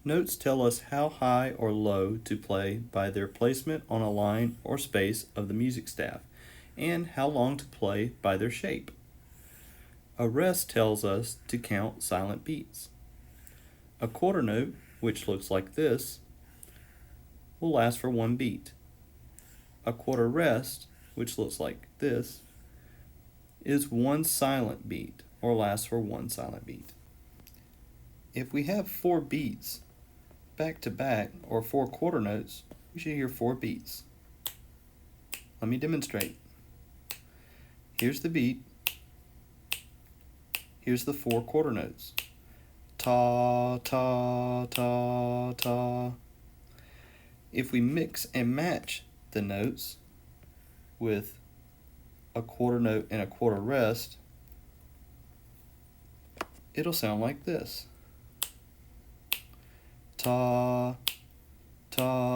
Notes tell us how high or low to play by their placement on a line or space of the music staff, and how long to play by their shape. A rest tells us to count silent beats. A quarter note, which looks like this, will last for one beat. A quarter rest, which looks like this, is one silent beat, or lasts for one silent beat. If we have 4 beats back to back, or 4 quarter notes, we should hear 4 beats. Let me demonstrate. Here's the beat. Here's the 4 quarter notes. Ta, ta, ta, ta. If we mix and match the notes with a quarter note and a quarter rest, it'll sound like this. Ta, ta,